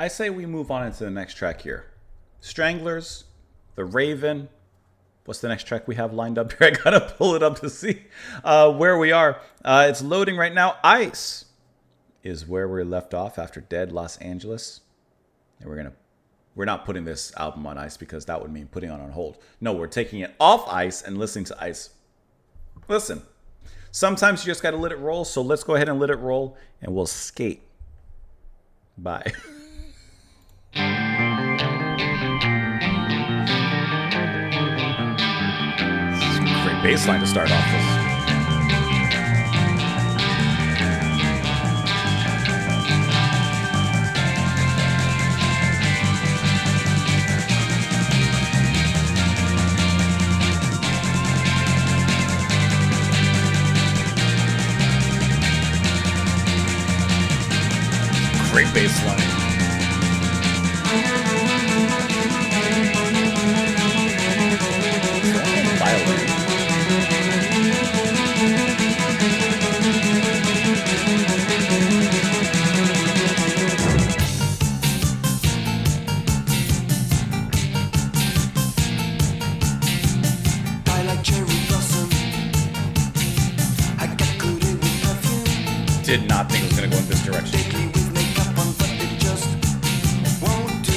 I say we move on into the next track here. Stranglers, The Raven. What's the next track we have lined up here? I gotta pull it up to see where we are. It's loading right now. Ice is where we left off after Dead Los Angeles. And we're not putting this album on ice because that would mean putting it on hold. No, we're taking it off ice and listening to ice. Listen, sometimes you just gotta let it roll, so let's go ahead and let it roll and we'll skate. Bye. Great bass line to start off with. Great bass line. Violin. I like cherry blossom. I got good in with perfume. Did not think it was going to go in this direction. Lately with makeup on, but it just won't do.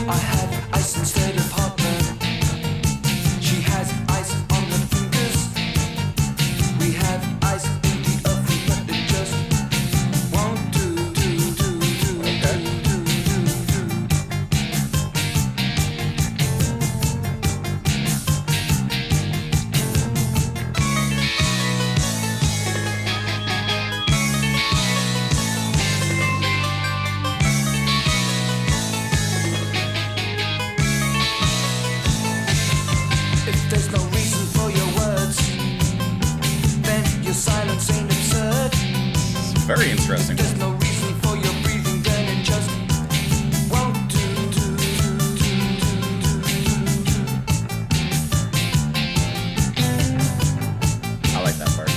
I have ice instead of heartburn. She has ice on her fingers. We have ice in the oven, but it just won't do. If there's no reason for your words, then your silence ain't absurd. It's very interesting. There's no reason for your breathing, then it just won't do. I like that part.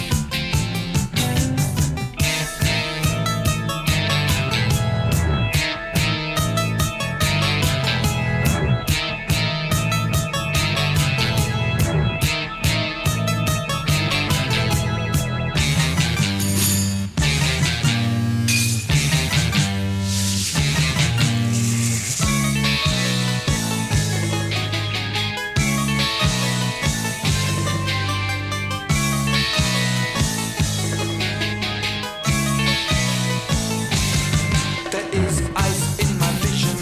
There is ice in my vision.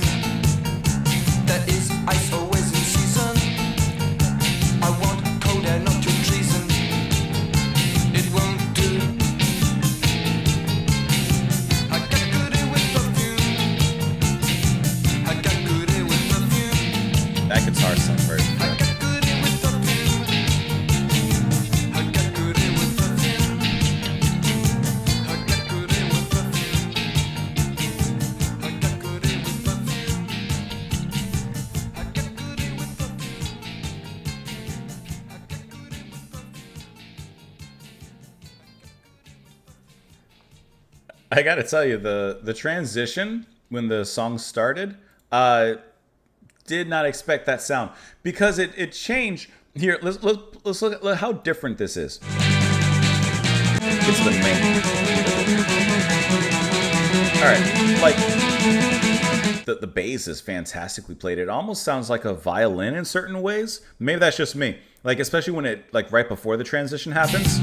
There is ice always in season. I want cold air, not your treason. It won't do. I got good air with perfume. I got good air with perfume. That guitar sounds very I good. got good air with perfume. I got good air with perfume. I got good air with perfume. I got good air with perfume. I got good air with perfume. I got good air with perfume. I gotta tell you, the transition when the song started, did not expect that sound because it changed. Here, let's look at how different this is. It's the main. All right, like the bass is fantastically played. It almost sounds like a violin in certain ways. Maybe that's just me. Like especially when it like right before the transition happens.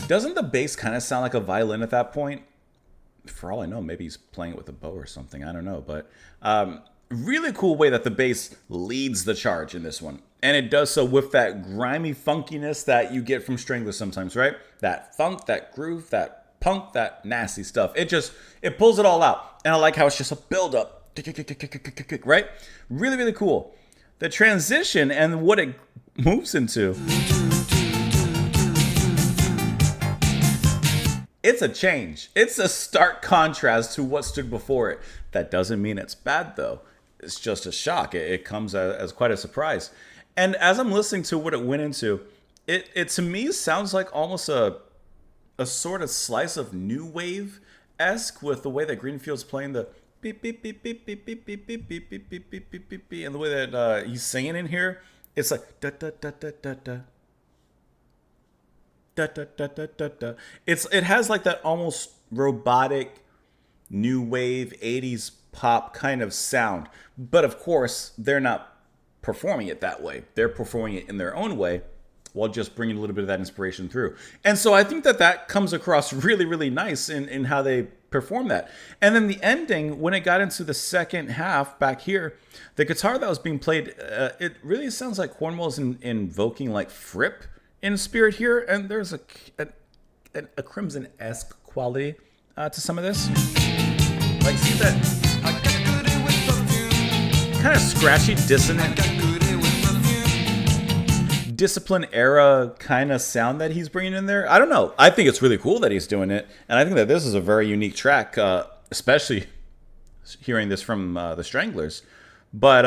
Doesn't the bass kind of sound like a violin at that point? For all I know, maybe he's playing it with a bow or something. I don't know. But really cool way that the bass leads the charge in this one. And it does so with that grimy funkiness that you get from Stranglers sometimes, right? That funk, that groove, that punk, that nasty stuff. It pulls it all out. And I like how it's just a build-up. Right? Really, really cool. The transition and what it moves into It's a change. It's a stark contrast to what stood before it. That doesn't mean it's bad, though. It's just a shock. It comes as quite a surprise. And as I'm listening to what it went into, it to me sounds like almost a sort of slice of new wave esque with the way that Greenfield's playing the beep beep beep beep beep beep beep beep beep beep beep beep beep beep beep, and the way that he's singing in here, it's like da da da da da da. Da, da, da, da, da, da. It has like that almost robotic new wave 80s pop kind of sound. But of course, they're not performing it that way. They're performing it in their own way while just bringing a little bit of that inspiration through. And so I think that comes across really, really nice in how they perform that. And then the ending, when it got into the second half back here, the guitar that was being played, it really sounds like Cornwell's invoking like Fripp in spirit here, and there's a Crimson-esque quality to some of this. Like, see that kind of scratchy, dissonant, Discipline era kind of sound that he's bringing in there. I don't know. I think it's really cool that he's doing it, and I think that this is a very unique track, especially hearing this from the Stranglers. But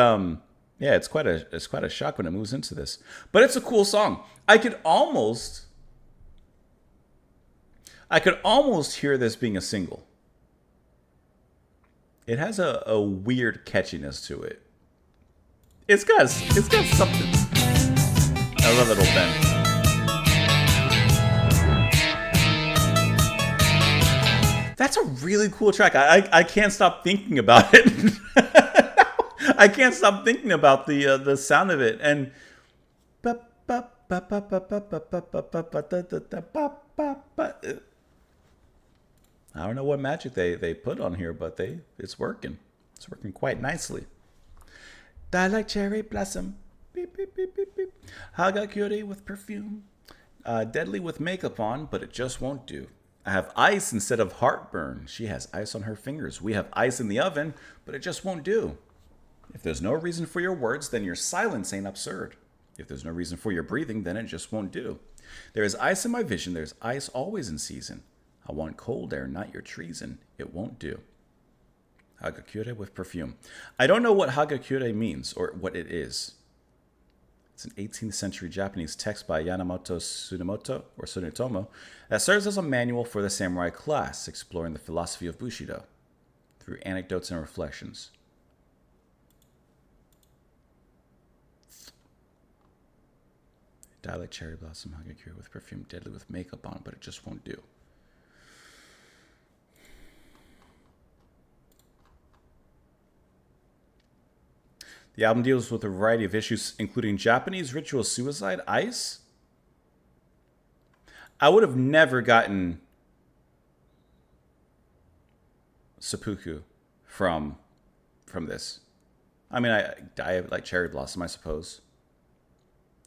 yeah, it's quite a shock when it moves into this. But it's a cool song. I could almost hear this being a single. It has a weird catchiness to it. It's got something. I love that old bend. That's a really cool track. I can't stop thinking about it. I can't stop thinking about the sound of it. And I don't know what magic they put on here, but it's working. It's working quite nicely. Die like cherry blossom. Beep, beep, beep, beep, beep. Haga cutie with perfume. Deadly with makeup on, but it just won't do. I have ice instead of heartburn. She has ice on her fingers. We have ice in the oven, but it just won't do. If there's no reason for your words, then your silence ain't absurd. If there's no reason for your breathing, then it just won't do. There is ice in my vision. There's ice always in season. I want cold air, not your treason. It won't do. Hagakure with perfume. I don't know what Hagakure means or what it is. It's an 18th century Japanese text by Yamamoto Tsunemoto or Tsunetomo that serves as a manual for the samurai class, exploring the philosophy of Bushido through anecdotes and reflections. Die like cherry blossom, Hagakure with perfume, deadly with makeup on, but it just won't do. The album deals with a variety of issues, including Japanese ritual suicide, ice. I would have never gotten seppuku from this. I mean, I have like cherry blossom, I suppose.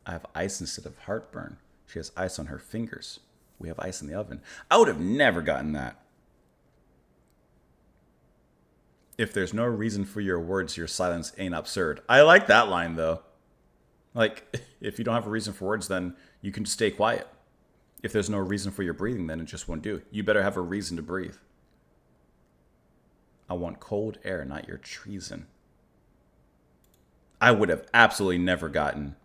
I have ice instead of heartburn. She has ice on her fingers. We have ice in the oven. I would have never gotten that. If there's no reason for your words, your silence ain't absurd. I like that line, though. Like, if you don't have a reason for words, then you can just stay quiet. If there's no reason for your breathing, then it just won't do. You better have a reason to breathe. I want cold air, not your treason. I would have absolutely never gotten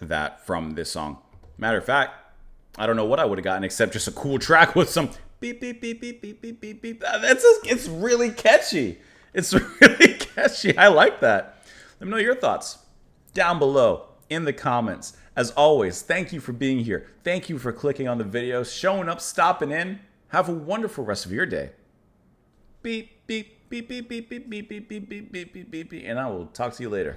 that from this song. Matter of fact, I don't know what I would have gotten except just a cool track with some beep beep beep beep beep beep beep beep. It's really catchy. It's really catchy. I like that. Let me know your thoughts down below in the comments. As always, thank you for being here. Thank you for clicking on the video, showing up, stopping in. Have a wonderful rest of your day. Beep beep beep beep beep beep beep beep beep beep beep beep beep, and I will talk to you later.